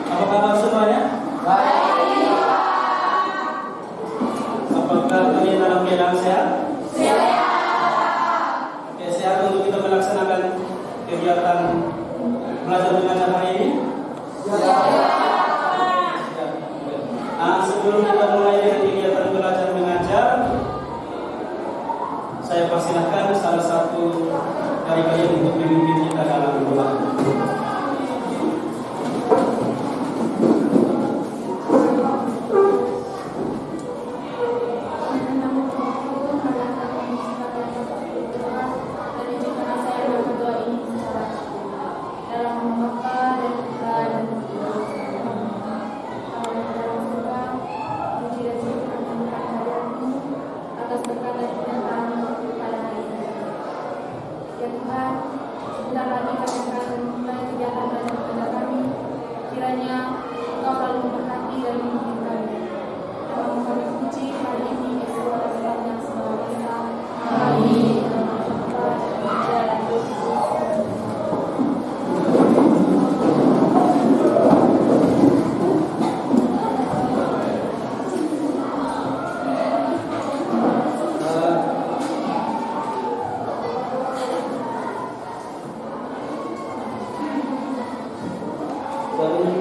Apa kabar semuanya? Baik. Apakah kalian dalam keadaan sehat? Oke, sehat untuk kita melaksanakan kegiatan belajar mengajar hari ini? Sebelum kita mulai dengan kegiatan belajar mengajar, saya persilahkan salah satu dari kalian untuk memimpin kita dalam doa.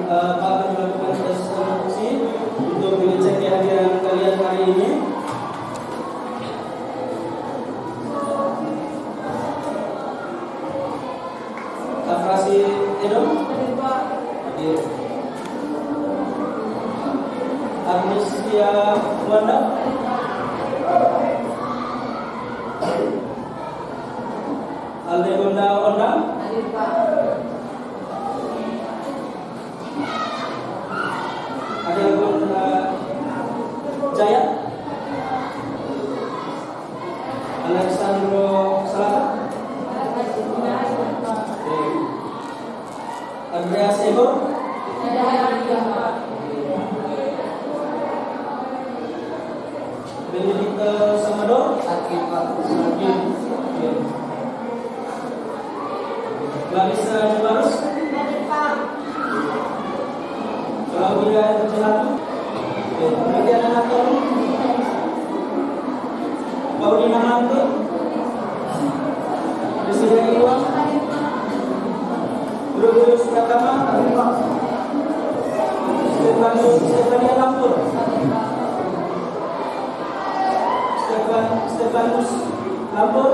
Akan melakukan instruksi untuk mengecek kehadiran kalian hari ini. Frasi Edo, Agnesia Wanda, Aldegonda Ondang, Adegonda Jaya, Alexandro Salata, Andreas Ego, Benedicta Samador, Clarissa Jabarus, Claudia Ercelatu, Media Nanator, Paulina Manto, Presiden Iwan, Guru-guru Pratama, Stefania Lampur, Stefanus Lampur,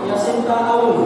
Yasinta Aul.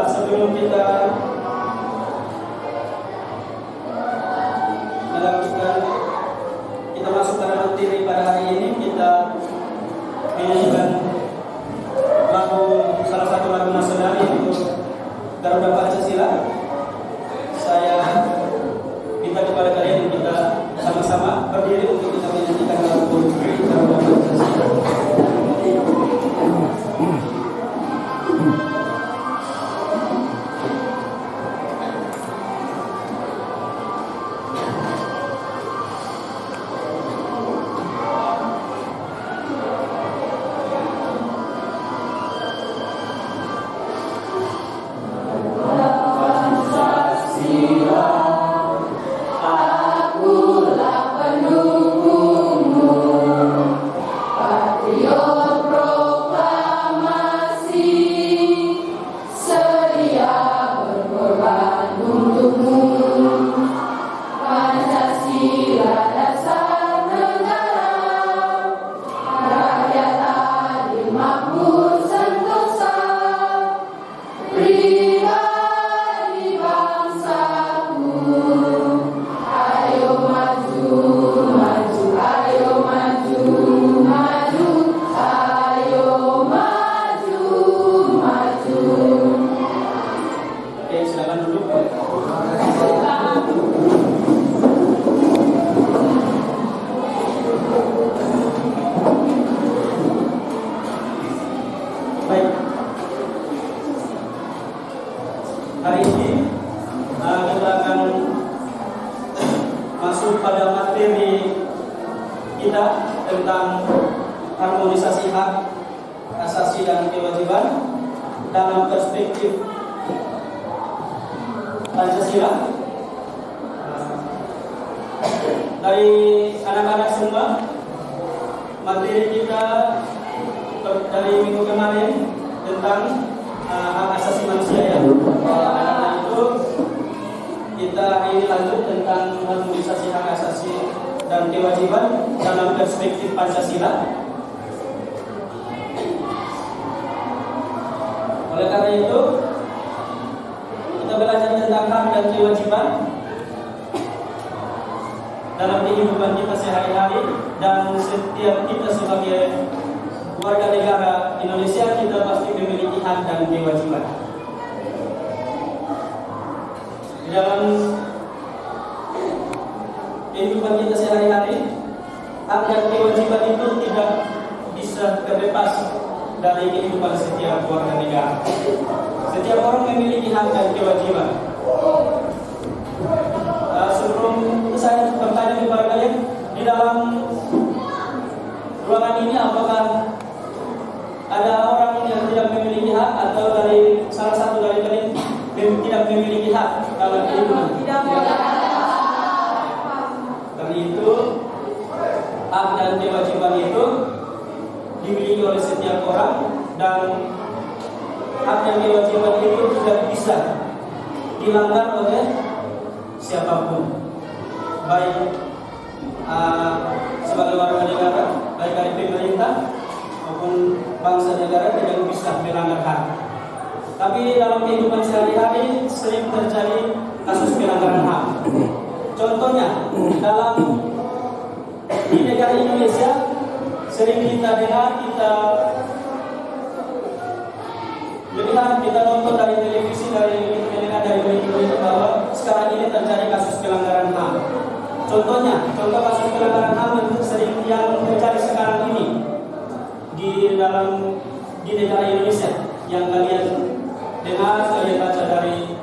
Sebelum kita melakukan masuk ke materi pada hari ini, kita menyanyikan salah satu lagu nasional yaitu Garuda Pancasila. Saya minta kepada kalian kita sama-sama berdiri untuk kita menyanyikan lagu Garuda Pancasila. Akulah penunggu duduk. Baik. Hari ini kita akan masuk pada materi kita tentang harmonisasi hak asasi dan kewajiban dalam perspektif Pancasila. Dari anak-anak semua, materi kita dari minggu kemarin tentang hak asasi manusia ya. Anak-anak itu kita ini lanjut tentang harmonisasi hak asasi dan kewajiban dalam perspektif Pancasila. Oleh karena itu, kita belajar tentang hak dan kewajiban dalam kehidupan kita sehari-hari, dan setiap kita sebagai warga negara Indonesia, kita pasti memiliki hak dan kewajiban. Di dalam kehidupan kita sehari-hari, hak dan kewajiban itu tidak bisa terlepas dari kehidupan setiap warga negara. Setiap orang memiliki hak dan kewajiban. Sebelum saya bertanya kepada kalian, di dalam ruangan ini apakah ada orang yang tidak memiliki hak, atau dari salah satu dari kalian tidak memiliki hak dalam kehidupan? Tidak. Karena itu hak dan kewajiban itu dimiliki oleh setiap orang, dan hak dan kewajiban itu tidak bisa dilanggar oleh siapapun, baik sebagai warga negara, baik dari pemerintah maupun bangsa negara, tidak bisa melanggar hak. Tapi dalam kehidupan sehari-hari sering terjadi kasus pelanggaran hak. Contohnya dalam di negara Indonesia, sering kita dengar, kita melihat, kita nonton dari televisi, dari mendengar dari berita bahwa sekarang ini terjadi kasus pelanggaran HAM. Contoh kasus pelanggaran HAM itu sering yang terjadi sekarang ini di negara Indonesia, yang kalian dengar, kalian baca dari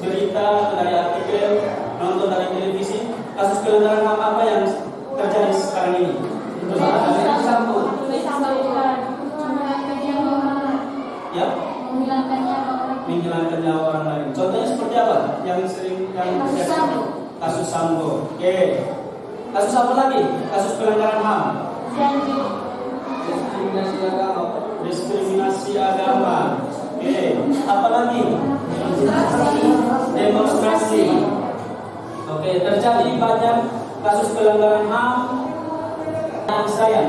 berita, dari artikel, nonton dari televisi. Kasus pelanggaran HAM apa yang terjadi sekarang ini? Ya, menghilangkan nyawa orang lain. Contohnya seperti apa? Yang sering kasus Sambo. Oke. Kasus apa lagi? Kasus pelanggaran HAM. Diskriminasi agama. Oke. Apa lagi? Demonstrasi. Oke, terjadi banyak kasus pelanggaran HAM. Yang saya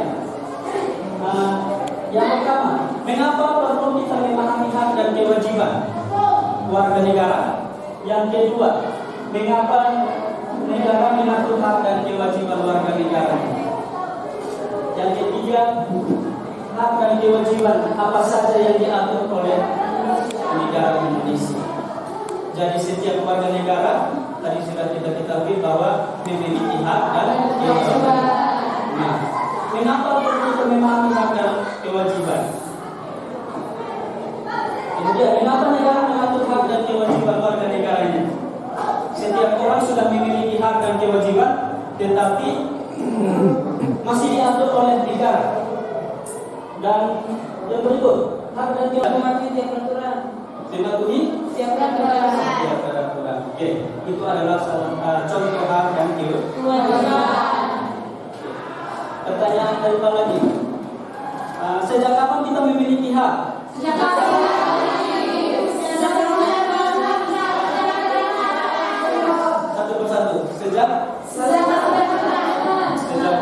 yang pertama, mengapa perlu kita memahami hak dan kewajiban warga negara? Yang kedua, mengapa negara mengatur hak dan kewajiban warga negara? Yang ketiga, hak dan kewajiban apa saja yang diatur oleh negara Indonesia? Jadi setiap warga negara, tadi sudah kita ketahui bahwa memiliki hak dan kewajiban. Nah, mengapa perlu memahami hak dan kewajiban? Ini dia, mengapa negara mengatur hak dan kewajiban warga negaranya? Setiap orang sudah memiliki hak dan kewajiban, tetapi masih diatur oleh negara. Dan yang berikut, hak dan kewajiban tiap peraturan. Mematuhi tiap peraturan. Oke, itu adalah contoh hak dan kewajiban. Pertanyaan dari Pak lagi. Sejak kapan kita memiliki hak? Satu persatu. Sejak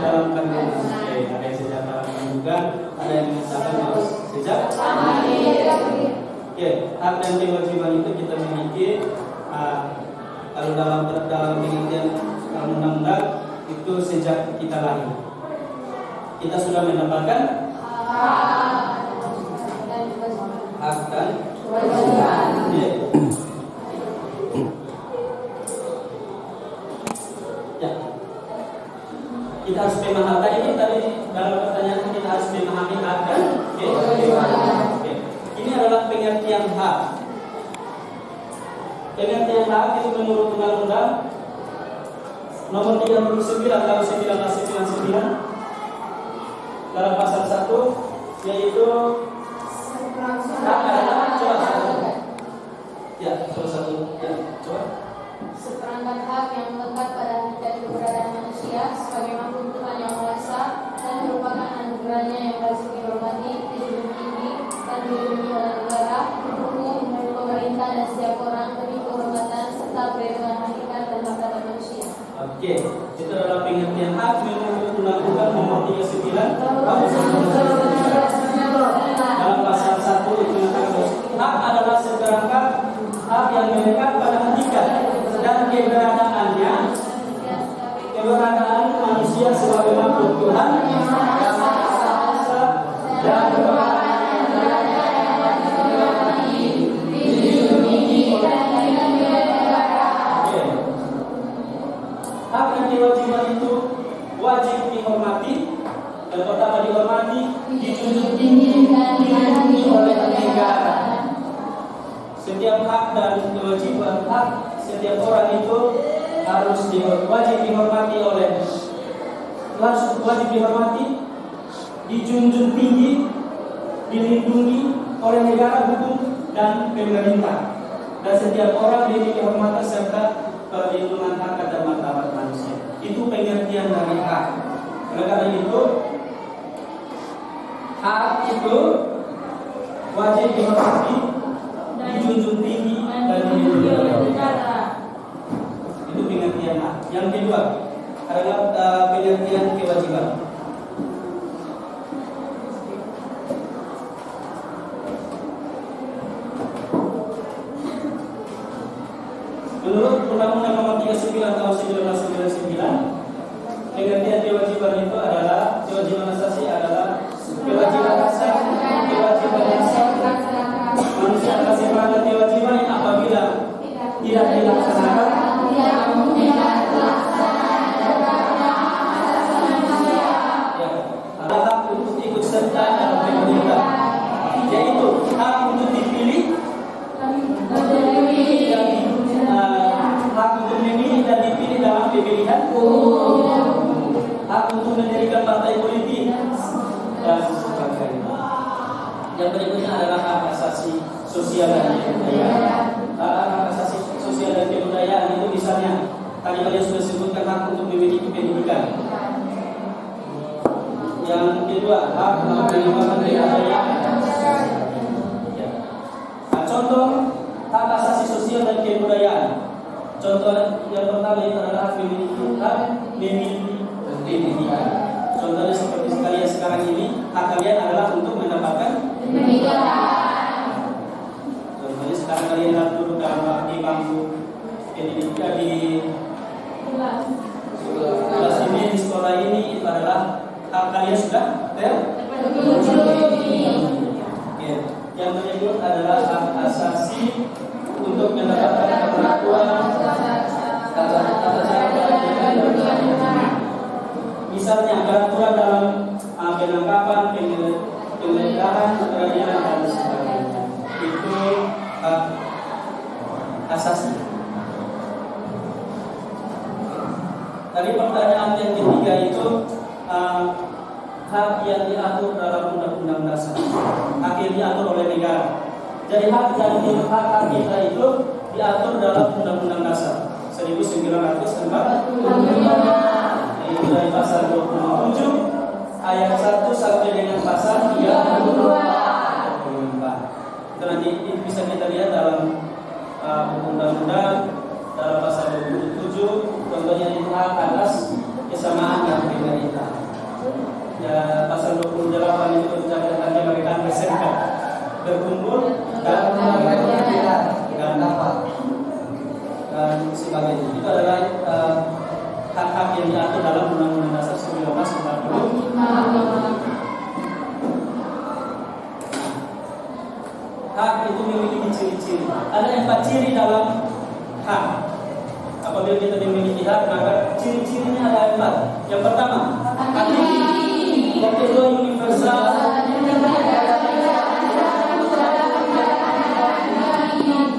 dalam kandungan. Oke, ada yang sejak dalam kandungan, ada yang mengatakan sejak. Oke, hak dan kewajiban itu kita miliki. Kalau dalam pengertian undang-undang itu sejak kita lahir. Kita sudah mendapatkan hak dan kewajiban. harus memahami tadi dalam pertanyaan kita harus memahami hak dan kewajiban. Ini adalah pengertian hak. Pengertian hak itu menurut Undang-Undang Nomor 39 tahun 1999 dalam pasal 1, yaitu hak adalah seperangkat hak yang melekat pada hakikat keberadaan manusia sebagai makhluk Tuhan yang Maha Esa dan merupakan anugerahnya yang wajib dihormati, dijunjung tinggi dan dilindungi oleh negara, hukum, pemerintah dan setiap orang demi kehormatan serta perlindungan hakikat dan martabat manusia. Oke, itu adalah pengertian hak menurut Undang-Undang Nomor 39 tahun 1999. Dalam pasal 1 itu mengatakan hak adalah seperangkat hak yang melekat pada hakikat dan keberadaan manusia sebagai makhluk Tuhan yang Maha Esa dan hak dan kewajiban itu wajib dihormati. Yang pertama dihormati, dijunjung tinggi dan dilindungi oleh negara. Setiap hak dan kewajiban hak setiap orang itu harus wajib dihormati dijunjung tinggi, dilindungi oleh negara, hukum dan pemerintah. Dan setiap orang diberi kehormatan serta perlindungan hak dan martabat manusia. Itu pengertian dari hak. Oleh karena itu, hak itu wajib dihormati, dijunjung tinggi dan dilindungi oleh negara. Itu pengertian hak. Yang kedua adalah pengertian kewajiban. Menurut Undang-Undang Nomor 39 tahun 1999, pengertian kewajiban itu adalah kewajiban asasi adalah kewajiban asasi manusia atas semangat kewajiban yang apabila tidak dilaksanakan ada hak untuk ikut serta dalam pemerintahan, yaitu hak untuk dipilih hak untuk memilih dan dipilih dalam pemilihan, hak untuk mendirikan partai politik dan sebagainya. Yang berikutnya adalah hak asasi sosial dan kebudayaan. Hak asasi sosial dan kebudayaan itu misalnya tadi kalian sudah sebutkan hak untuk memiliki pendidikan. Yang kedua, hak pengembangan kebudayaan. Nah, contoh hak asasi sosial dan kebudayaan. Contoh yang pertama itu adalah hak memiliki pendidikan. Contohnya seperti kalian sekarang ini, hak kalian adalah untuk mendapatkan pendidikan. Contohnya sekarang kalian harus duduk di bangku pendidikan di kelas ini, di sekolah ini, itu adalah hak kalian sudah terpenuhi. Yang berikut adalah hak asasi untuk mendapatkan perlakuan misalnya peraturan dalam penangkapan, penggeledahan, peradilan dan sebagainya. Itu hak asasi. Tadi pertanyaan yang ketiga itu hak yang diatur dalam Undang-Undang Dasar. Hak yang diatur oleh negara. Jadi hak kita itu diatur dalam Undang-Undang Dasar 1945. Itu dari pasal 27 ayat 1 sampai dengan pasal 34. Itu nanti bisa kita lihat dalam undang-undang dalam pasal 27, contohnya itu hak atas kesamaan dan pemerintah. Ya, pasal 28 itu mencatatkan mereka berserikat, berkumpul dan sebagainya. Itu adalah hak-hak yang diatur dalam Undang-Undang Dasar 1945. Hak itu memiliki ciri-ciri. Ada 4 ciri dalam hak. apabila kita memiliki hak, maka ciri-cirinya ada 4. Yang pertama, hakiki. Yang kedua, universal.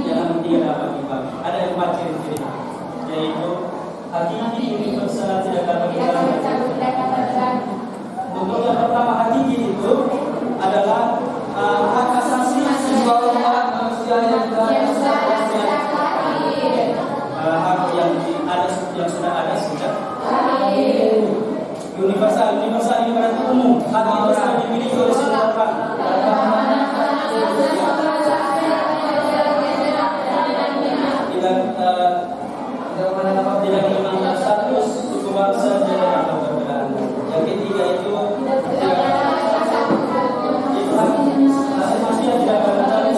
Yang ketiga dapat dibagi. Ada 4 ciri-ciri, yaitu hakiki, universal, tidak dapat dibagi. Untuk yang pertama, hakiki itu adalah hak asasi sebuah manusia yang hak yang sudah ada sejak. Universal ini berarti umum. Hak itu sudah dimiliki oleh semua orang. Tidak memandang status, suku bangsa, gender atau perbedaan. Yang ketiga itu masing-masing yang tidak mencari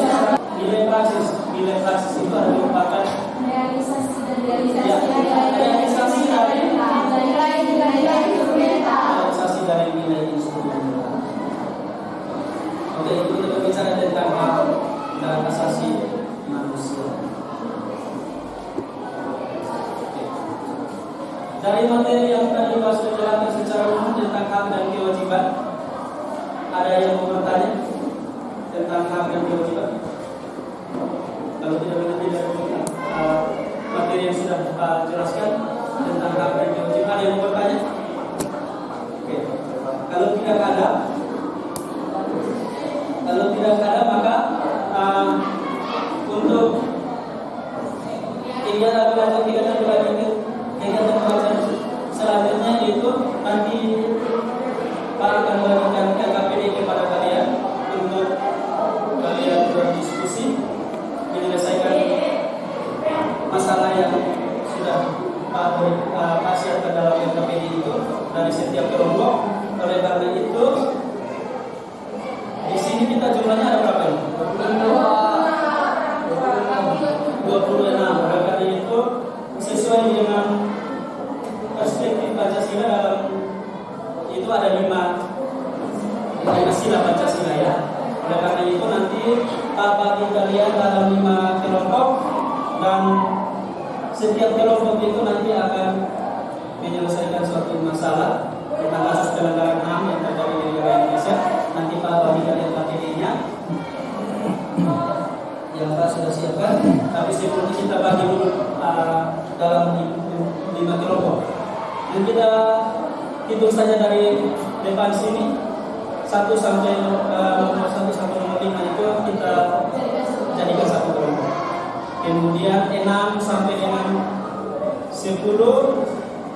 nilai praksis itu adalah merupakan realisasi dari nilai instrumen. Oke, itu kita bicara tentang hak dan asasi manusia. Dari materi yang tadi Pak sudah jelaskan secara umum tentang hak dan kewajiban, ada yang mau bertanya tentang hak dan kewajiban? Kalau tidak berarti dari materi yang sudah Pak jelaskan tentang hak dan kewajiban, ada yang mau bertanya? Oke. Kalau tidak ada maka untuk kegiatan belajar selanjutnya itu nanti Pak akan memberikan KKPD kepada kalian untuk kalian berdiskusi menyelesaikan masalah yang sudah Pak siapkan dalam KKPD itu dari setiap kelompok. Oleh karena itu di sini kita jumlahnya ada berapa ini? 26. Oleh karena itu sesuai dengan perspektif Pancasila dalam itu ada 5 sila Pancasila ya. Oleh karena itu nanti Pak bagi kalian dalam 5 kelompok dan setiap kelompok itu nanti akan menyelesaikan suatu masalah tentang kasus pelanggaran HAM yang terjadi di negara Indonesia. Nanti Pak bagi kalian KTD-nya yang Pak sudah siapkan. Tapi sebelumnya kita bagi dulu dalam 5 kelompok. Dan kita hitung saja dari depan sini 1 sampai nomor 1 sampai nomor 5 itu kita jadikan satu kelompok. Kemudian 6 sampai dengan 10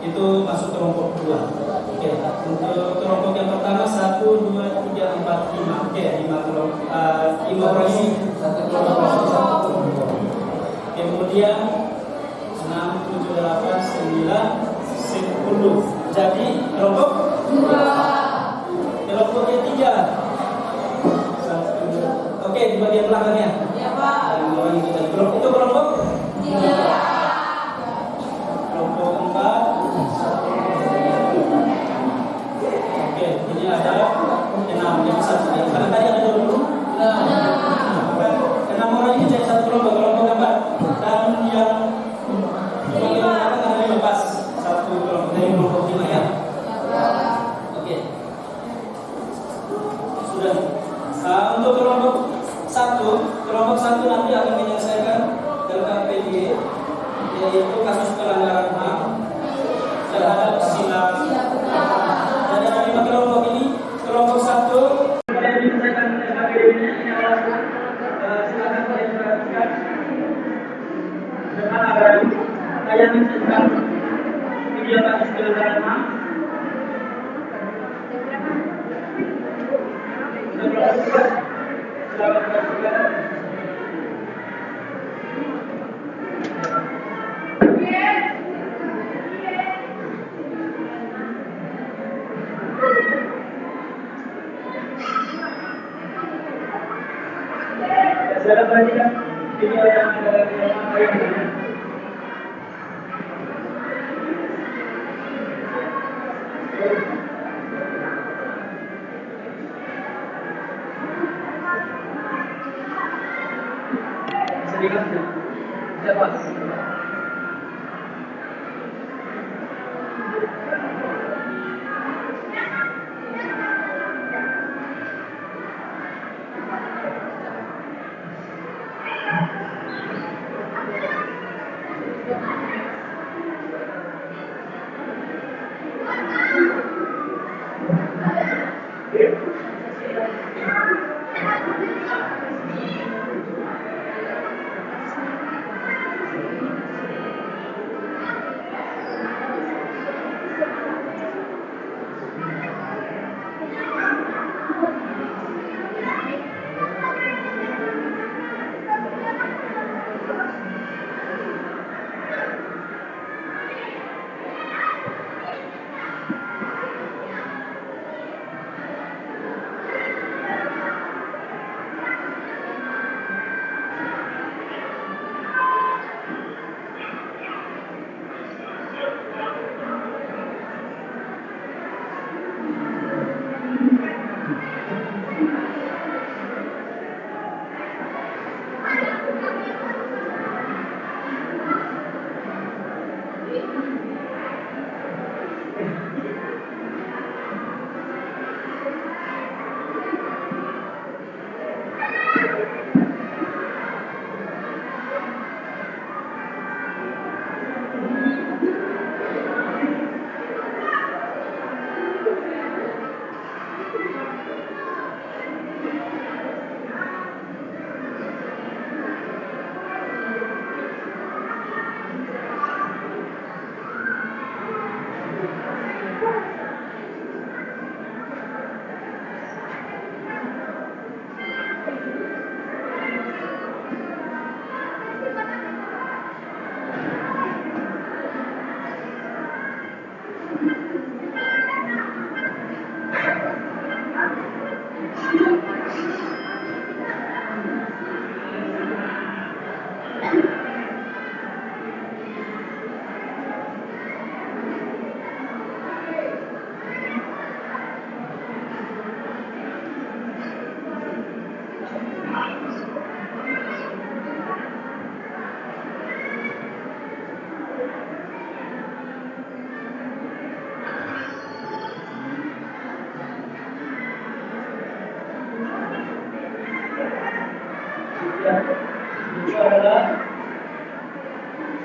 itu masuk kelompok 2. Oke, untuk kelompok yang pertama 1, 2, 3, 4, 5. Oke, 5 kelompok 5 orang ini satu kelompok. Kemudian 6, 7, 8, 9, 10. Jadi kelompok 2. Kelompok ketiga 1. Oke, di bagian belakangnya. Ya, Pak. Kelompok itu kelompok 3. Kelompok 4. Oke, ini ada 6. Jadi satu. Karena tadi ada 20. 6 orang ini jadi satu kelompok 4. Dan yang ada 15. Satu kelompok dari kelompok 5 ya. Oke. Sudah. Untuk kelompok 1 nanti akan menyelesaikan LKPD, yaitu kasus pelanggaran HAM terhadap sila. Dan ada 5 kelompok ini. Kelompok 1 kalian menyelesaikan LKPD-nya. Ini adalah silakan kalian perhatikan. Dengan ada tayangan tentang video kasus pelanggaran HAM. Selamat berjalan. Saya perhatikan video yang ada di layar. Siapa?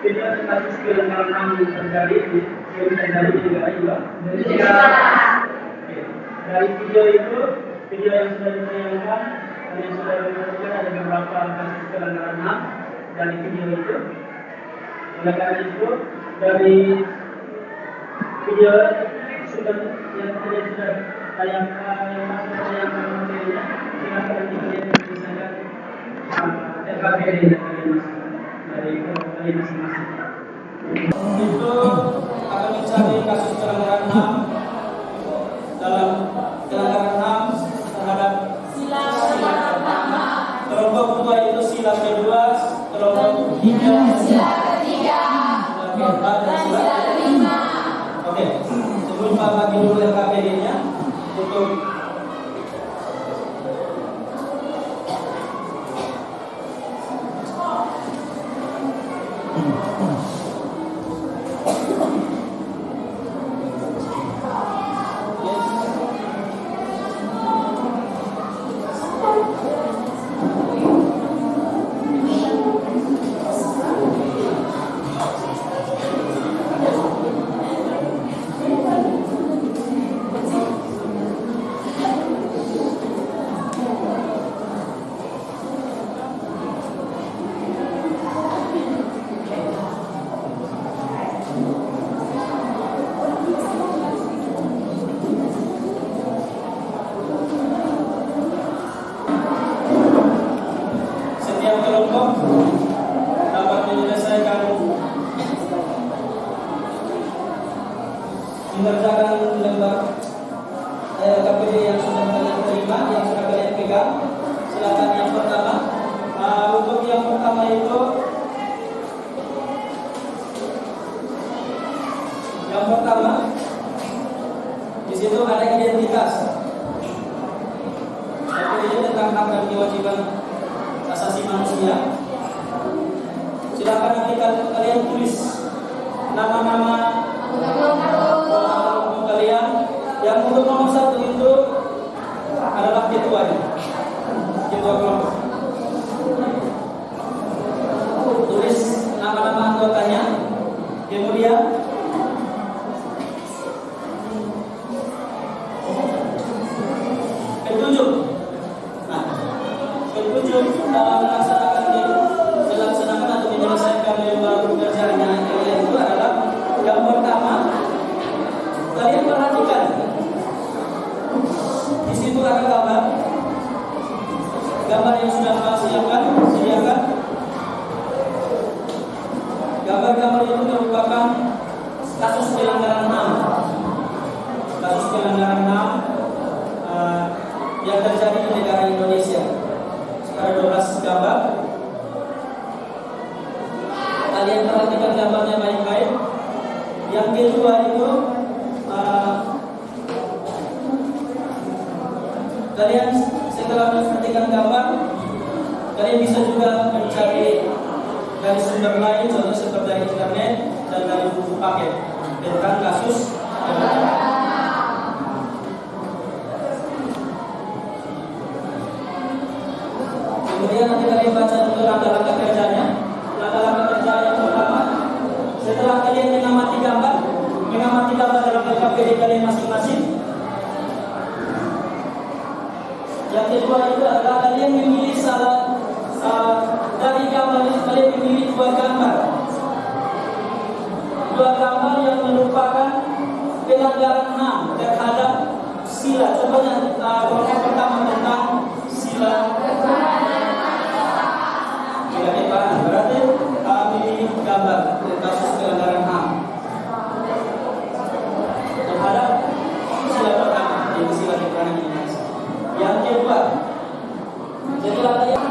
video tentang pelanggaran HAM yang terjadi di negara juga. Oke. Dari video itu, video yang sudah ditayangkan dan yang sudah dilakukan ada beberapa kasus pelanggaran HAM dari video itu. Oleh karena itu, dari video sudah yang sudah tayangkan materinya, silakan dilihat misalnya RKPD dari masing-masing. Itu akan mencari kasus pelanggaran HAM dalam pelanggaran HAM terhadap sila pertama, kelompok kedua itu sila kedua, kelompok ketiga sila ketiga, keempat dan sila kelima. Oke, sebelum Pak bagi dulu RKPD-nya untuk setiap kelompok dapat menyelesaikan mengerjakan lembar KPD yang sudah kalian terima, yang sudah kalian pegang. Silakan yang pertama. Untuk yang pertama itu, yang pertama di situ ada identitas. KPD tentang hak dan kewajiban asasi manusia. Silakan nanti kalian tulis nama-nama kelompok kalian. Yang untuk nomor 1 itu adalah ketuanya, ketua kelompok. Tulis nama-nama anggotanya, kemudian petunjuk. Nah, petunjuk dalam melaksanakan atau menyelesaikan lembar pekerjaannya kalian itu adalah yang pertama, kalian perhatikan di situ ada gambar yang sudah sediakan. Gambar-gambar itu merupakan kasus pelanggaran HAM. Kasus pelanggaran HAM yang terjadi di negara Indonesia. Ada 12 gambar. Kalian perhatikan gambarnya baik-baik. Yang kedua itu kalian setelah memperhatikan gambar, kalian bisa juga mencari dari sumber lain, contohnya seperti dari internet dan dari buku paket tentang kasus. Kemudian nanti kalian baca dulu langkah-langkah kerjanya. Langkah-langkah kerja yang pertama, setelah kalian mengamati gambar dalam KPD kalian masing-masing. Yang kedua itu adalah kalian memilih dari gambar itu kalian memilih 2 gambar. 2 gambar yang merupakan pelanggaran HAM terhadap sila. Contohnya kelompok pertama tentang sila. Berarti pilih gambar kasus pelanggaran HAM terhadap sila pertama, yaitu sila keterangan Indonesia. Yang kedua, setelah kalian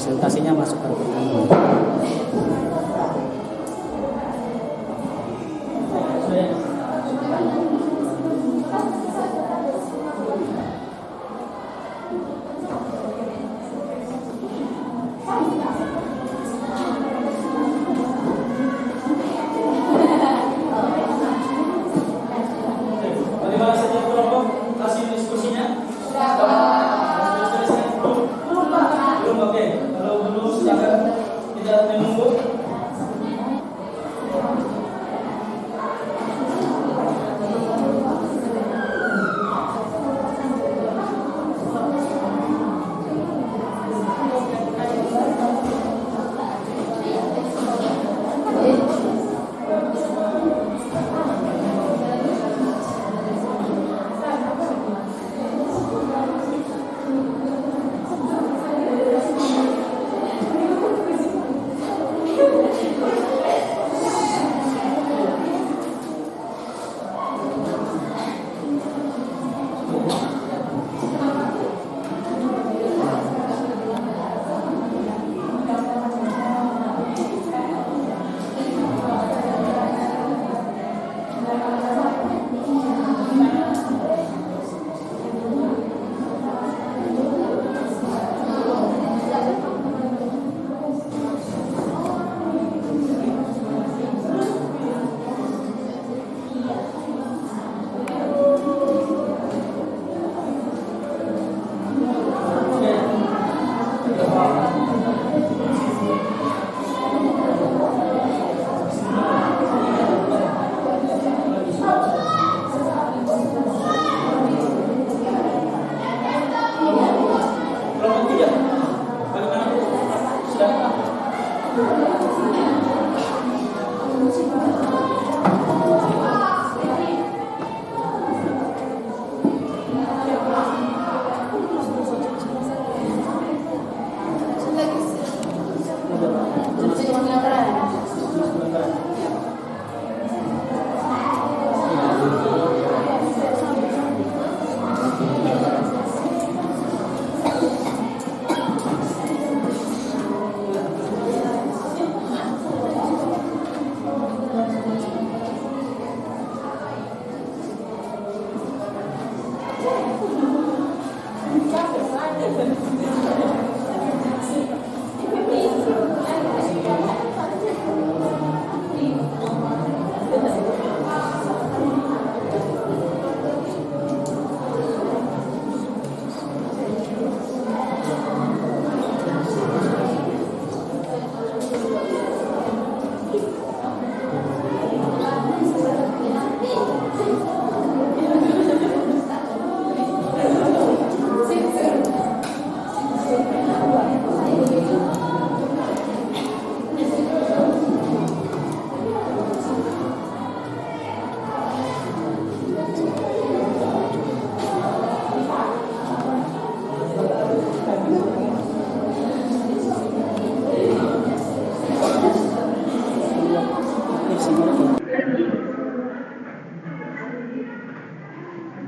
presentasinya masuk ke ruangan. Bagaimana saja kelompok hasil diskusinya? Sudah selesai? Belum, oke. Kalau belum silakan tidak menunggu. Kelompok tiga, bagaimana? Sudah?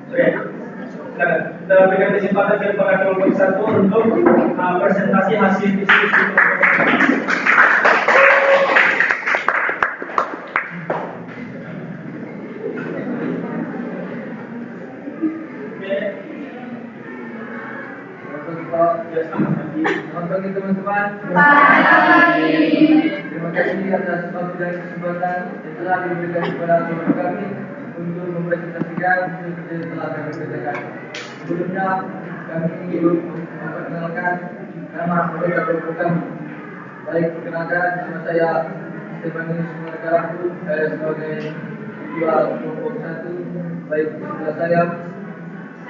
Oke, kita berikan kesempatan kepada kelompok satu untuk presentasi hasil diskusi. Selamat pagi teman-teman. Terima kasih atas waktu dan kesempatan yang telah diberikan kepada kelompok kami untuk mempresentasikan hasil kerja yang telah kami kerjakan. Sebelumnya kami ingin memperkenalkan nama anggota kelompok kami. Baik, perkenalkan nama saya Stefanus Margaraku, saya sebagai ketua kelompok 1. Baik, sebelah saya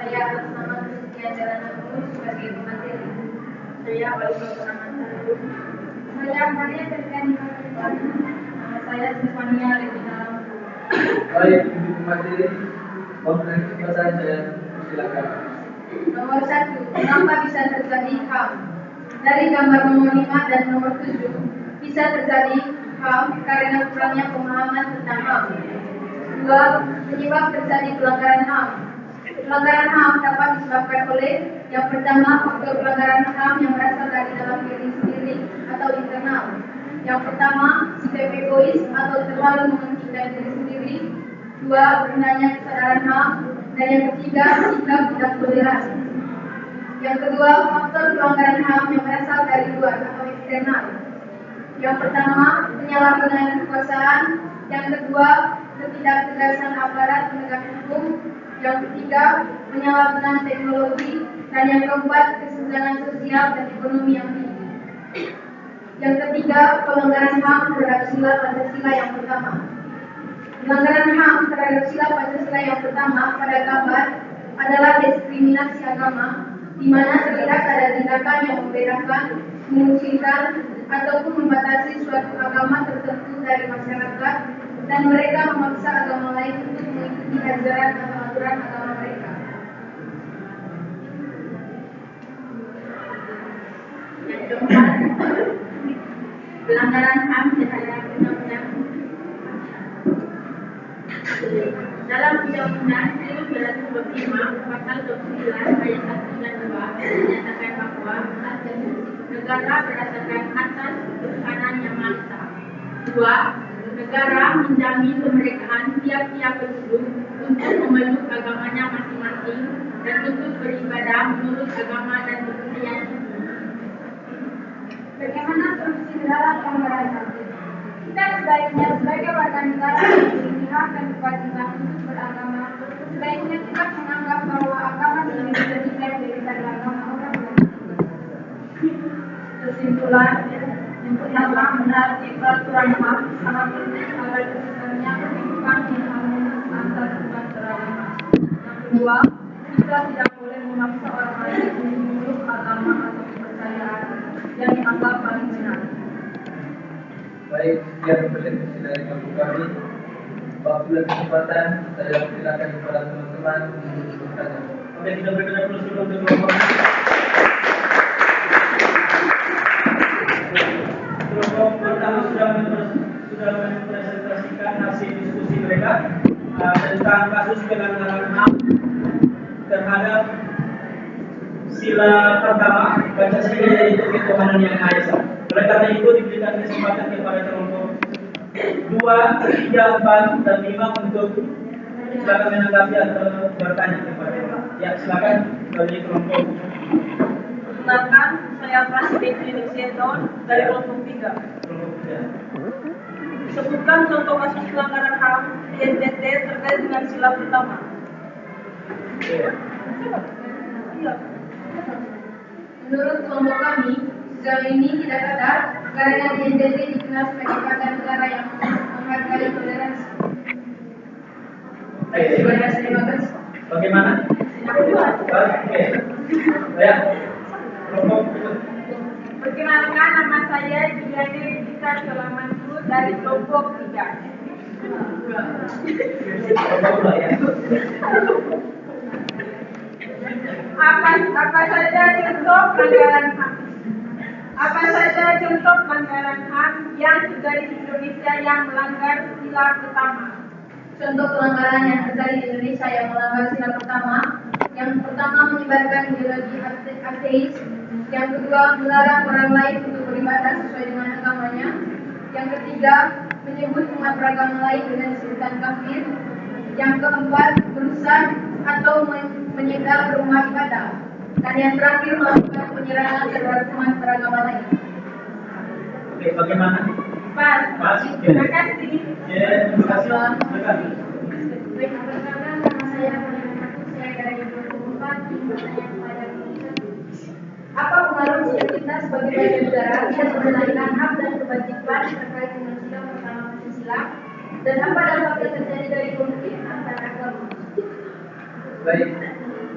atas nama Kristian Jalan Agus sebagai pemateri. Saya wali kota Tamansaru. Saya Maria Terkani Kabupaten. Nama saya Stefania Levina Lampu. baik untuk pemateri, memberikan kesempatan saya silakan. Nomor 1, kenapa bisa terjadi HAM? Dari gambar nomor 5 dan nomor 7, bisa terjadi HAM karena kurangnya pemahaman tentang HAM. 2, penyebab terjadi pelanggaran HAM. Pelanggaran HAM dapat disebabkan oleh yang pertama, faktor pelanggaran HAM yang berasal dari dalam diri sendiri atau internal. Yang pertama, sikap egois atau terlalu mementingkan diri sendiri. Dua, rendahnya kesadaran HAM. Dan yang ketiga, sikap tidak toleransi. Yang kedua, faktor pelanggaran HAM yang berasal dari luar atau eksternal. Yang pertama, penyalahgunaan kekuasaan. Yang kedua, ketidaktegasan aparat penegak hukum. Yang ketiga, penyalahgunaan teknologi. Dan yang keempat, kesenjangan sosial dan ekonomi yang tinggi. Yang ketiga, pelanggaran HAM terhadap sila Pancasila yang pertama. Pelanggaran HAM terhadap sila Pancasila yang pertama pada gambar adalah diskriminasi agama, di mana terlihat ada tindakan yang membedakan, mengucilkan, ataupun membatasi suatu agama tertentu dari masyarakat, dan mereka memaksa agama lain untuk mengikuti ajaran atau aturan agama mereka. Yang keempat, pelanggaran HAM terhadap undang-undang. Dalam Undang-Undang 1925 pasal 29 ayat 1 dan 2 menyatakan bahwa negara berdasarkan asas ketuhanan yang maha esa. 2. Negara menjamin kemerdekaan tiap-tiap penduduk untuk memeluk agamanya masing-masing dan untuk beribadah menurut agama dan kepercayaan itu. Bagaimana solusi dalam pelanggaran HAM? Kita sebaiknya sebagai warga negara yang memiliki hak dan kewajiban untuk beragama, sebaiknya tidak menganggap bahwa agama lebih penting daripada agama orang lain. Kesimpulan, yang pertama, menaati peraturan HAM sangat penting agar kesimpulannya kehidupan yang harmonis antar umat beragama. Yang kedua, kita tidak boleh memaksa orang lain untuk memeluk agama atau kepercayaan yang dianggap paling benar. Baik, sekian presentasi dari kampung kami. Waktu dan kesempatan saya silakan kepada teman-teman untuk bertanya. Oke, kita berikan dulu sebelum kelompok. Kelompok pertama sudah mempresentasikan hasil diskusi mereka tentang kasus pelanggaran HAM terhadap sila pertama Pancasila, yaitu ketuhanan yang maha esa. Oleh karena itu diberikan kesempatan kepada kelompok 2, 3, 4, dan 5 untuk silakan menanggapi atau bertanya kepada Pak. Ya, silakan dari kelompok. Perkenalkan, saya Prasidek Klinik Seton dari kelompok 3. Kelompok 3. Sebutkan contoh kasus pelanggaran HAM di NTT terkait dengan sila pertama. Menurut kelompok kami, sejauh ini tidak ada karena di NTT dikenal sebagai warga negara yang menghargai toleransi. Terima kasih. Bagaimana? Oke. Ya. Kelompok itu. Perkenalkan, nama saya Juliani Rita Selamantu dari kelompok 3. Kelompok 2 ya. Apa saja contoh pelanggaran HAM? Apa saja contoh pelanggaran HAM yang terjadi di Indonesia yang melanggar sila pertama? Contoh pelanggaran yang terjadi di Indonesia yang melanggar sila pertama, yang pertama menyebarkan ideologi ateis, yang kedua melarang orang lain untuk beribadah sesuai dengan agamanya, yang ketiga menyebut umat beragama lain dengan sebutan kafir, yang keempat merusak atau menyegel rumah ibadah, dan yang terakhir melakukan penyerangan terhadap umat beragama lain. Oke, bagaimana? Pas. Terima kasih. Ya, terima kasih. Silakan. Baik, perkenalkan nama saya saya dari kelompok 4. Pertanyaan kepada Komisioner. Apa pengaruh sikap kita sebagai warga negara yang menunaikan hak dan kewajiban terkait dengan sila pertama Pancasila, dan apa dampak yang terjadi dari konflik antar agama? Baik,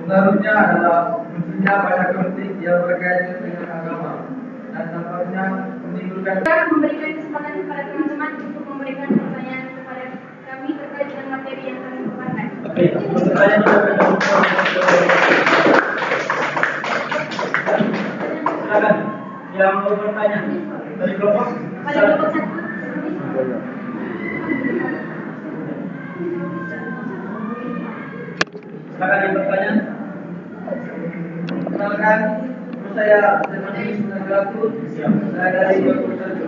pengaruhnya adalah munculnya banyak konflik yang berkaitan dengan agama dan dampaknya menimbulkan. Saya memberikan kesempatan kepada teman-teman untuk memberikan pertanyaan kepada kami terkait dengan materi yang kami paparkan. Oke, pertanyaan silakan yang mau bertanya dari kelompok. Pada kelompok 1. Silakan yang bertanya. Perkenalkan, saya Stefanus Nagatu. Saya dari Fakultas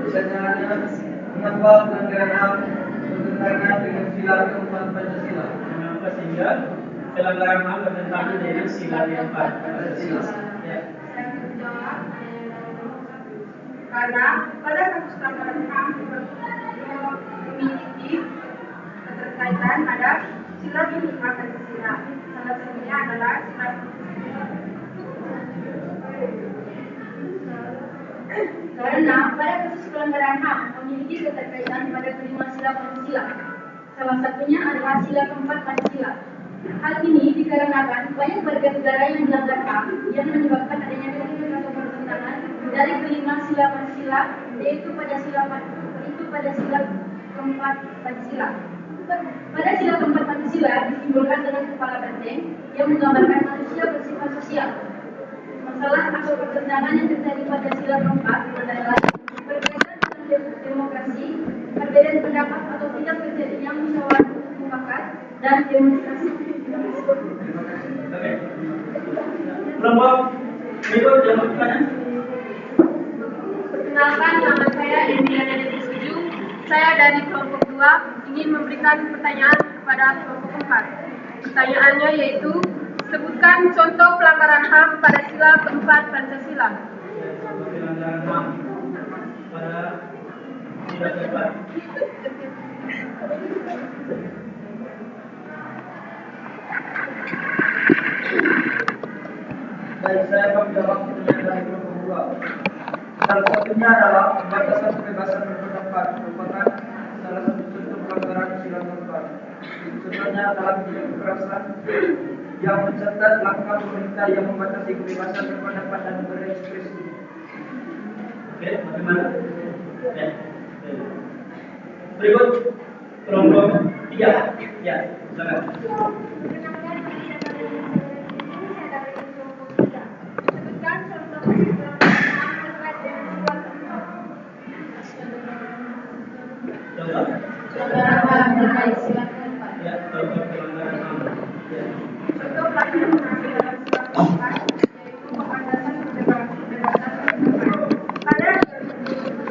Pertanyaan, mengapa pelanggaran HAM bertentangan dengan sila keempat Pancasila? Mengapa sehingga pelanggaran HAM bertentangan dengan sila keempat Pancasila? Ya. Saya menjawab karena pada kasus pelanggaran HAM memiliki keterkaitan pada sila kelima Pancasila. Salah satunya adalah sila karena pada kasus pelanggaran HAM memiliki keterkaitan pada kelima sila Pancasila. Salah satunya adalah sila keempat Pancasila. Hal ini dikarenakan banyak warga negara yang dilanggar HAM yang menyebabkan adanya konflik atau pertentangan dari kelima sila Pancasila, yaitu pada sila keempat Pancasila. Pada sila keempat Pancasila disimbolkan dengan kepala banteng yang menggambarkan manusia bersifat sosial. Masalah atau pertentangan yang terjadi pada sila keempat adalah berkaitan dengan demokrasi, perbedaan pendapat atau tidak terjadinya musyawarah mufakat dan demonstrasi. Oke. Kelompok berikut yang bertanya. Perkenalkan, nama saya Emiliana Detuju. Saya dari kelompok 2 ingin memberikan pertanyaan kepada kelompok 4. Pertanyaannya yaitu, sebutkan contoh pelanggaran HAM pada sila keempat Pancasila. Pelanggaran HAM pada sila keempat. Baik, saya akan menjawab pertanyaan dari kelompok 2. Salah satunya adalah pembatasan kebebasan berpendapat merupakan salah satu contoh pelanggaran sila keempat. Contohnya adalah tindak kekerasan yang mencatat langkah pemerintah yang membatasi kebebasan berpendapat dan berekspresi. Oke, bagaimana? Ya. Berikut kelompok 3. Ya, silakan. Perkenalkan, saya dari kelompok 3. Sebutkan contoh pelanggaran HAM terkait dengan sila keempat. Contoh. Pelanggaran HAM terkait sila keempat. Ya, contoh pelanggaran HAM. Ya. Contoh pelanggaran HAM dalam sila keempat yaitu pembatasan kebebasan berpendapat. Pada 2012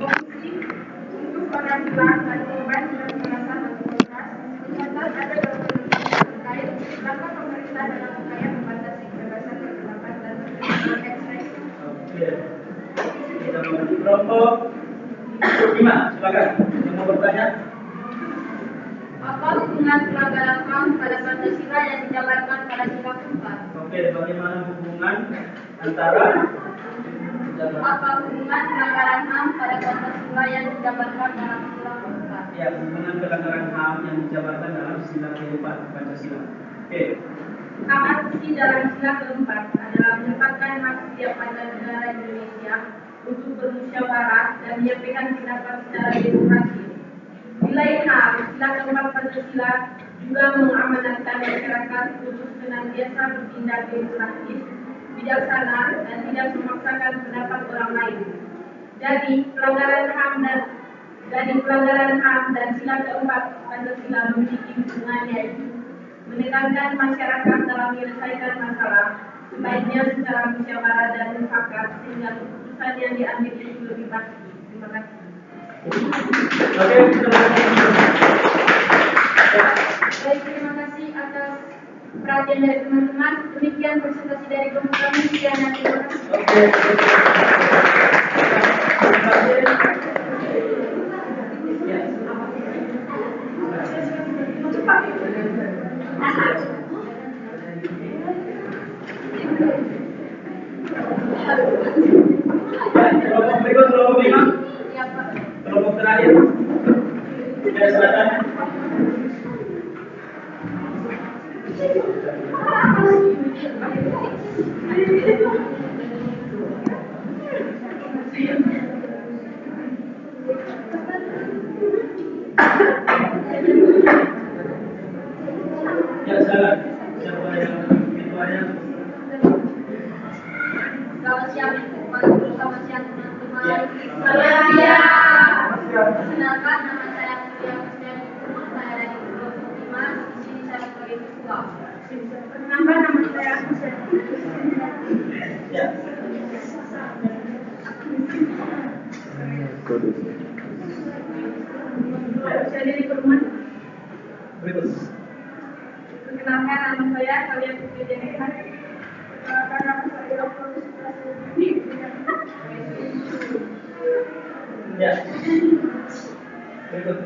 Komisi untuk Peradilan dan Korban Kekerasan dan Komunitas mencatat ada dokumen terkait langkah pemerintah dalam upaya membatasi kebebasan berpendapat dan berekspresi. Oke. Kita memasuki kelompok 5. Silakan. Yang mau bertanya? Apa hubungan pelanggaran HAM pada Pancasila yang dijabarkan pada sila keempat? Oke, bagaimana hubungan antara Apa hubungan pelanggaran HAM pada Pancasila yang dijabarkan dalam sila keempat? ya hubungan pelanggaran HAM yang dijabarkan dalam sila keempat Pancasila? Oke. Hak asasi dalam sila keempat adalah menempatkan hak setiap warga negara Indonesia untuk bermusyawarah dan menyampaikan pendapat secara demokratis. Di lain hal, sila keempat Pancasila juga mengamanatkan masyarakat untuk senantiasa bertindak demokratis, bijaksana, dan tidak memaksakan pendapat orang lain. Jadi, pelanggaran HAM dan sila keempat Pancasila memiliki hubungan yaitu menekankan masyarakat dalam menyelesaikan masalah, sebaiknya secara musyawarah dan mufakat sehingga keputusan yang diambil itu lebih pasti. Terima kasih. Oke, kita Baik, terima kasih atas perhatian dari teman-teman. Demikian presentasi dari kelompok kami. Sekian dan terima kasih. Oke. Terima kasih. Kelompok berikut, kelompok 5. Ya, Pak. Kelompok terakhir. Ya, silakan. Ya, silakan. Siapa yang ketuanya? Selamat siang, selamat siang teman-teman. Ya. Selamat siang. Perkenalkan, nama saya Kuliah Muslimin. Saya dari kelompok 5. Saya dari Perumahan. Berikut. Perkenalkan, nama saya Kalian Putri Jennifer. Perkenalkan, nama saya Dr. Ya. Berikut.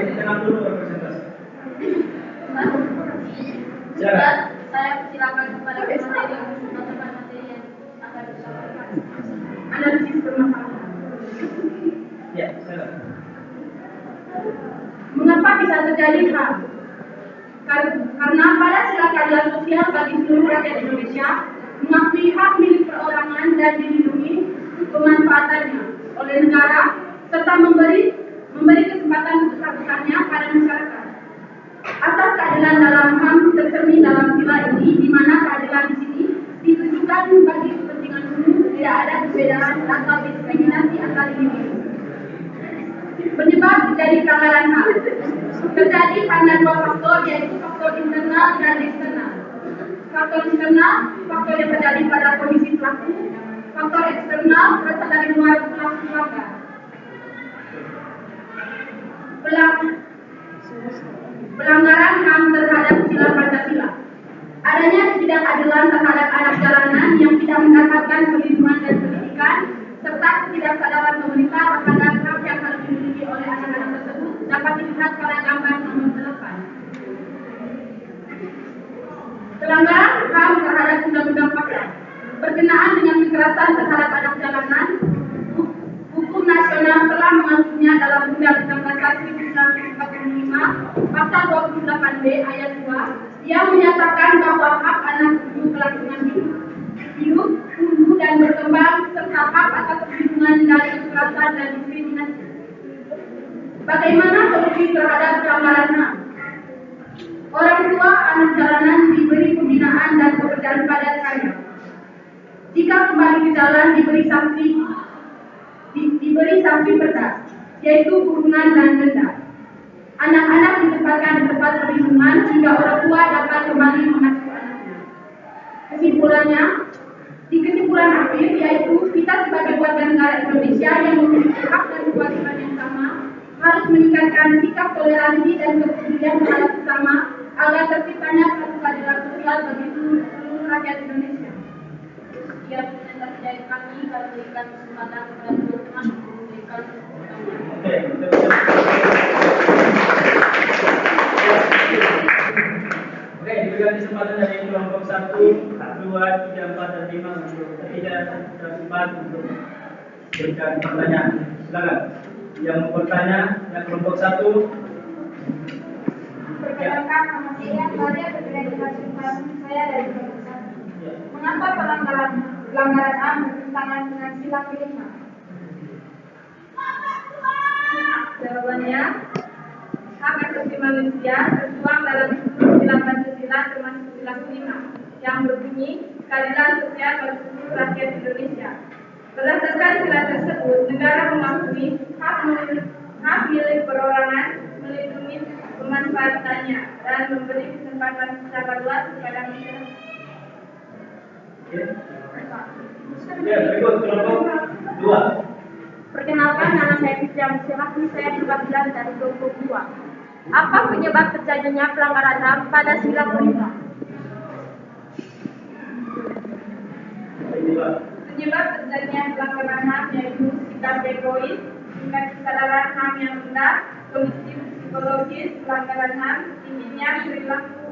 Kenal dulu representasi. Silakan. Saya persilakan kepada materi yang akan disampaikan. Analisis permasalahan. Ya, silakan. Mengapa bisa terjadi hal? Karena pada sila keadilan sosial bagi seluruh rakyat Indonesia mengakui hak milik perorangan dan dilindungi pemanfaatannya oleh negara serta memberi kesempatan sebesar-besarnya pada masyarakat. Asas keadilan dalam HAM tercermin dalam sila ini, di mana keadilan di sini ditujukan bagi kepentingan umum, tidak ada perbedaan atau diskriminasi antar individu. Penyebab terjadi pelanggaran HAM terjadi karena dua faktor, yaitu faktor internal dan eksternal. Faktor internal, faktor yang terjadi pada kondisi pelaku. Faktor eksternal berasal dari luar pelaku pelanggar. Pelanggaran HAM terhadap sila Pancasila. Adanya ketidakadilan terhadap anak jalanan yang tidak mendapatkan perlindungan dan pendidikan, serta ketidaksadaran pemerintah terhadap hak yang harus dimiliki oleh anak-anak tersebut dapat dilihat pada gambar nomor 8. Pelanggaran HAM terhadap undang-undang paksa berkenaan dengan kekerasan terhadap anak jalanan. Hukum nasional telah mengaturnya dalam Undang-Undang Dasar 1945 Pasal 28B ayat 2 yang menyatakan bahwa hak anak itu kelangsungan hidup, tumbuh dan berkembang serta hak atas perlindungan dari kekerasan dan diskriminasi. Bagaimana solusi terhadap pelanggaran HAM? Orang tua anak jalanan diberi pembinaan dan pekerjaan padat karya. Jika kembali ke jalan diberi sanksi pedas, yaitu kurungan dan denda. Anak-anak ditempatkan di tempat perlindungan sehingga orang tua dapat kembali mengasuh anaknya. Kesimpulannya, di kesimpulan akhir yaitu kita sebagai warga negara Indonesia yang memiliki hak dan kewajiban yang sama harus meningkatkan sikap toleransi dan kepedulian terhadap sesama agar terciptanya suatu keadilan sosial bagi seluruh rakyat Indonesia. Sekian presentasi dari kami, kami berikan kesempatan kepada teman-teman untuk memberikan Oke, diberikan kesempatan dari kelompok 1, 2, 3, 4, dan 5 untuk 3 dan 4 untuk berikan pertanyaan. Silakan. Yang mau bertanya, yang kelompok 1. Perkenalkan, nama saya Maria Federasi saya dari kelompok 1. Mengapa pelanggaran HAM bertentangan dengan sila kelima? Jawabannya, hak asasi manusia tertuang dalam sila Pancasila termasuk sila kelima yang berbunyi keadilan sosial bagi seluruh rakyat Indonesia. Berdasarkan sila tersebut, negara mengakui hak milik perorangan, melindungi pemanfaatannya dan memberi kesempatan secara luas kepada masyarakat. Ya, berikut kelompok 2. Perkenalkan, nama saya Fitria Musirati, saya perwakilan dari kelompok 2. Apa penyebab terjadinya pelanggaran HAM pada sila kelima? Penyebab terjadinya pelanggaran HAM yaitu sikap egois, tingkat kesadaran HAM yang rendah, kondisi psikologis pelanggaran HAM, tingginya perilaku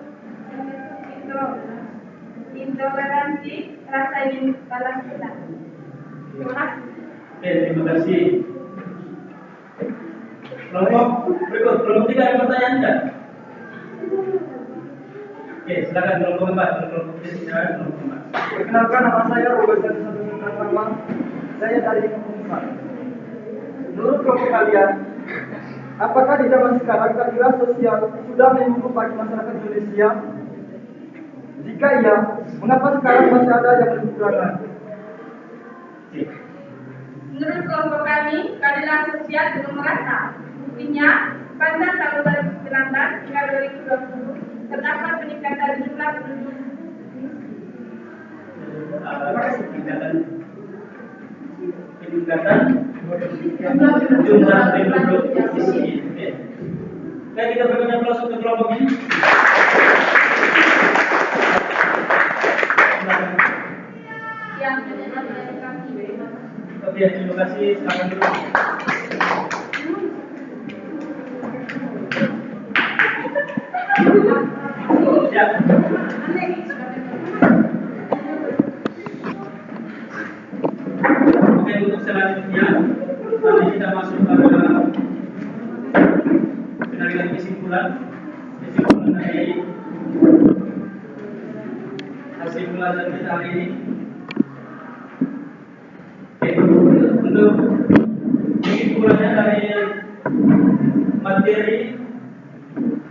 intoleransi, rasa ingin balas dendam. Terima kasih. Oke, terima kasih. Kelompok berikut, kelompok 3 ada pertanyaan enggak? Oke, silakan kelompok 4. Kelompok 3 silakan kelompok 4. Perkenalkan, nama saya Robert Santoso. Saya dari kelompok 4. Menurut kelompok kalian, apakah di zaman sekarang keadilan sosial sudah mencukupi bagi masyarakat Indonesia? Jika iya, mengapa sekarang masih ada yang lebih kurang? Menurut kelompok kami, keadilan sosial belum merata. Buktinya, pada tahun 2019 hingga 2020 terdapat peningkatan jumlah penduduk peningkatan jumlah penduduk di sini. Oke, kita berikan aplaus untuk kelompok ini. yang menyebabkan kami. Oke, terima kasih. Selamat dulu. Ya. Oke, untuk selanjutnya nanti kita masuk pada penarikan kesimpulan dari hasil belajar kita hari ini. Oke, untuk kesimpulannya dari materi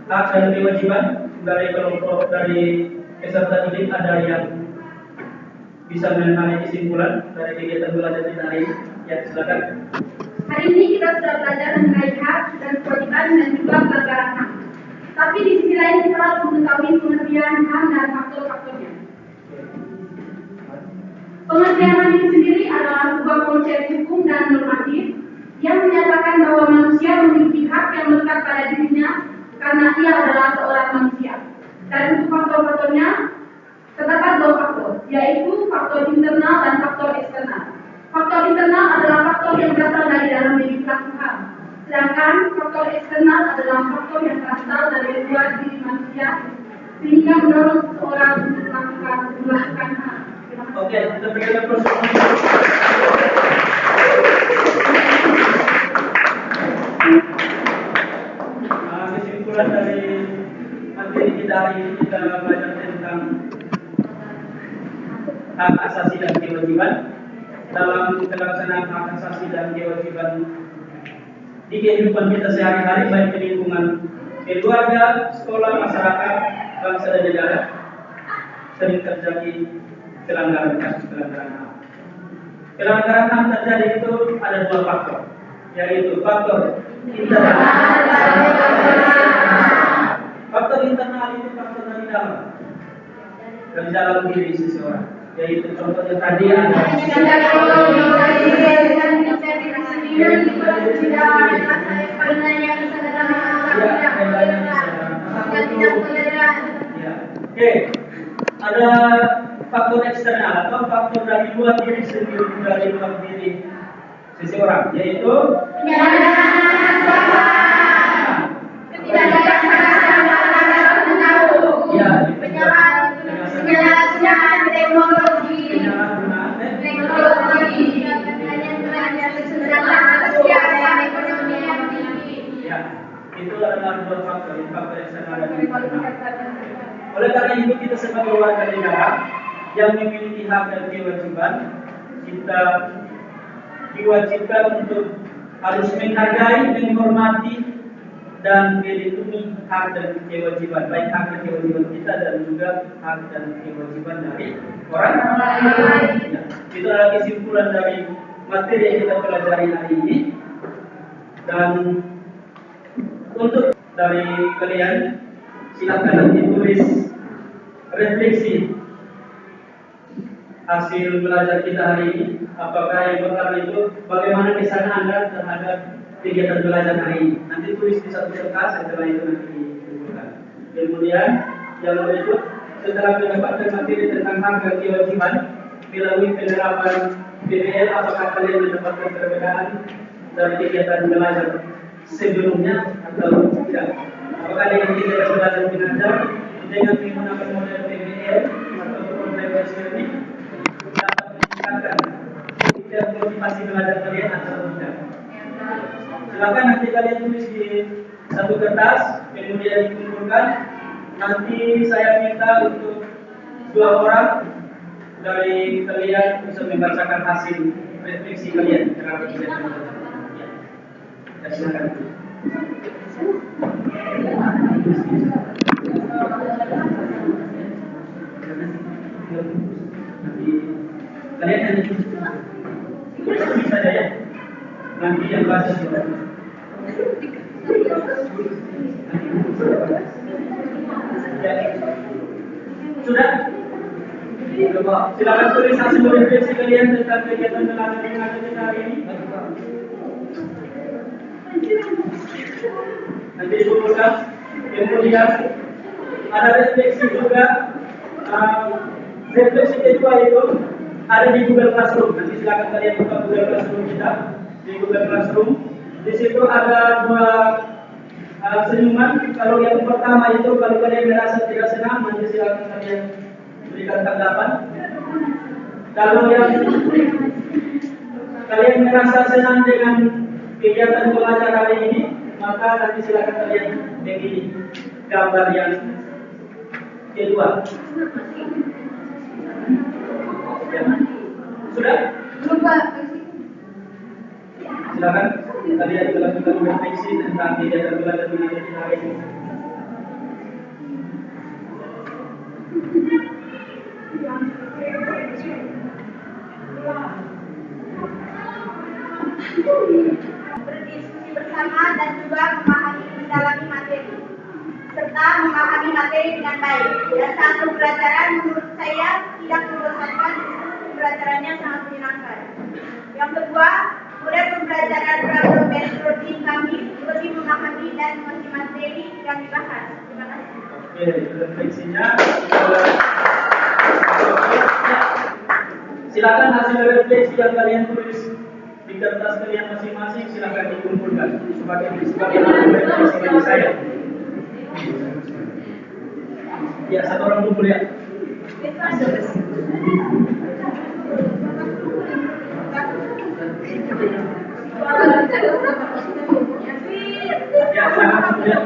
hak dan kewajiban dari kelompok dari peserta didik, ada yang bisa menemani kesimpulan dari kegiatan belajar kita hari ini? Ya, silakan. Hari ini kita sudah belajar mengenai hak dan kewajiban dan juga pelanggaran HAM. Tapi di sisi lain kita harus mengetahui pengertian HAM dan faktor-faktornya. Pengertian HAM itu sendiri adalah sebuah konsep hukum dan normatif yang menyatakan bahwa manusia memiliki hak yang melekat pada dirinya karena ia adalah seorang manusia. Dan untuk faktor-faktornya terdapat dua faktor, yaitu faktor internal dan faktor eksternal. Faktor internal adalah faktor yang berasal dari dalam diri pelaku HAM, sedangkan faktor eksternal adalah faktor yang berasal dari luar diri manusia sehingga mendorong seseorang untuk melakukan HAM. Oke, kita berikan aplaus. Kesimpulan dari materi kita hari ini, kita belajar tentang hak asasi dan kewajiban. Dalam pelaksanaan hak asasi dan kewajiban di kehidupan kita sehari-hari, baik di lingkungan keluarga, sekolah, masyarakat, bangsa dan negara, sering terjadi kasus pelanggaran HAM. Pelanggaran HAM terjadi itu ada dua faktor, yaitu faktor internal. Faktor internal itu faktor dari dalam diri seseorang, yaitu contohnya tadi ada Oke, ada faktor eksternal atau faktor dari luar diri sendiri, dari luar diri seseorang, yaitu itu adalah dua faktor eksternal dan internal. Oleh karena itu, kita sebagai warga negara yang memiliki hak dan kewajiban, kita diwajibkan untuk harus menghargai, menghormati, dan melindungi hak dan kewajiban, baik hak dan kewajiban kita dan juga hak dan kewajiban dari orang lain. Ya, itu adalah kesimpulan dari materi yang kita pelajari hari ini. Dan untuk dari kalian, silakan nanti tulis refleksi hasil belajar kita hari ini. Apakah yang pertama itu bagaimana kesan Anda terhadap kegiatan belajar hari ini? Nanti tulis di satu kertas, setelah itu nanti dikumpulkan. Kemudian yang berikut, setelah mendapatkan materi tentang hak dan kewajiban melalui penerapan PBL, apakah kalian mendapatkan perbedaan dari kegiatan belajar sebelumnya atau tidak? Apakah dengan kegiatan belajar mengajar dengan menggunakan model PBL atau problem-based learning dapat meningkatkan tingkat motivasi belajar kalian atau tidak? Silakan nanti kalian tulis di satu kertas, kemudian dikumpulkan. Nanti saya minta untuk 2 orang dari kalian bisa membacakan hasil refleksi kalian terhadap kegiatan belajar. Ya, silakan. Nanti kalian bisa ya. Nanti yang baca sudah? Silakan tulis hasil refleksi kalian tentang kegiatan belajar mengajar kita hari ini. Nanti Ibu buka. Kemudian ada refleksi juga. Refleksi kedua itu ada di Google Classroom. Nanti silakan kalian buka Google Classroom kita. Di Google Classroom, di situ ada dua senyuman. Kalau yang pertama itu kalau kalian merasa tidak senang, nanti silakan kalian berikan tanggapan. Kalau yang kalian merasa senang dengan kegiatan belajar hari ini, maka nanti silakan kalian begini gambar yang kedua. Ya. Sudah? Silakan kalian melakukan refleksi tentang kegiatan belajar mengajar kita hari ini. Berdiskusi bersama dan juga memahami mendalami materi serta memahami materi dengan baik. Dan saat pembelajaran menurut saya tidak membosankan, pembelajarannya sangat menyenangkan. Yang kedua, kemudian pembelajaran problem-based learning kami lebih memahami dan mengerti materi yang dibahas. Terima kasih. Oke, refleksinya. Silakan hasil refleksi yang kalian tulis di kertas kalian masing-masing silakan dikumpulkan sebagai refleksi bagi saya. Ya, satu orang kumpul ya. Ya, sangat mudah.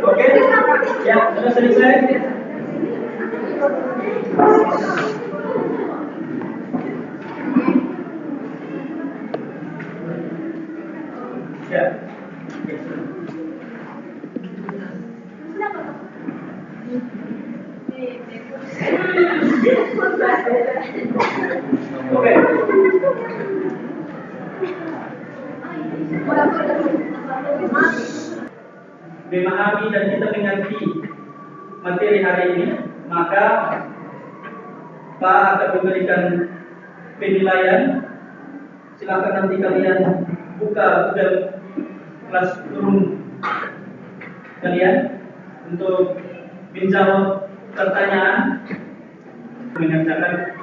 Oke, ya sudah selesai. Ya. Oke. Memahami dan kita mengerti materi hari ini, maka Pak akan memberikan penilaian. Silakan nanti kalian buka Google Classroom kalian untuk menjawab pertanyaan, mengerjakan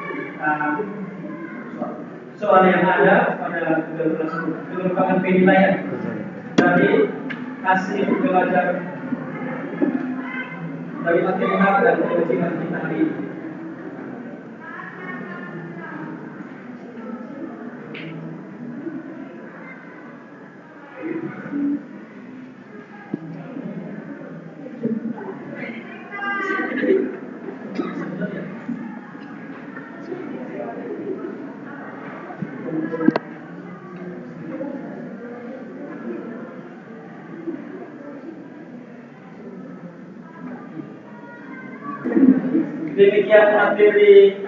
soal yang ada pada Google Classroom. Itu merupakan penilaian dari hasil belajar dari materi dan kewajiban kita hari ini. Demikian materi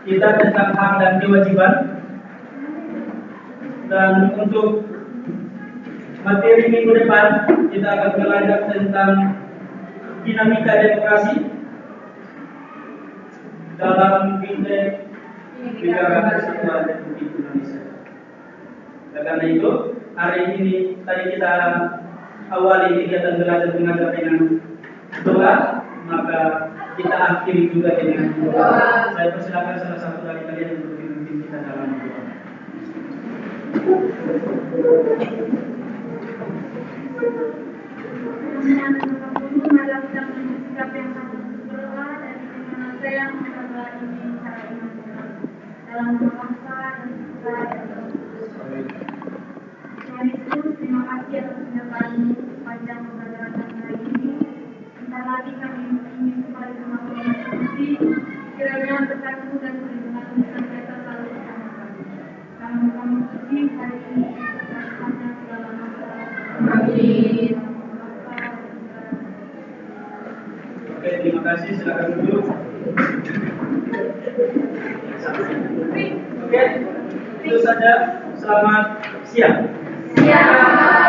kita tentang hak dan kewajiban. Dan untuk materi minggu depan kita akan belajar tentang dinamika demokrasi dalam konteks negara kesatuan Republik Indonesia. Dan karena itu hari ini tadi kita awali kegiatan belajar mengajar dengan doa, maka kita akhiri juga dengan doa. Saya persilakan salah satu dari kalian untuk memimpin kita dalam doa. Malam kita mengucap yang satu berdoa dan dimana saya memperdoa ini secara iman dalam bangsa dan negara. Tuhan Yesus, terima kasih atas penyertaanmu sepanjang pembelajaran hari ini. Sebentar lagi kami ingin kembali ke Maulana Suci, kiranya berkatmu dan perlindunganmu senantiasa selalu bersama kami. Kami suci Oke, terima kasih. Silakan duduk. Oke, itu saja. Selamat siang. Siap.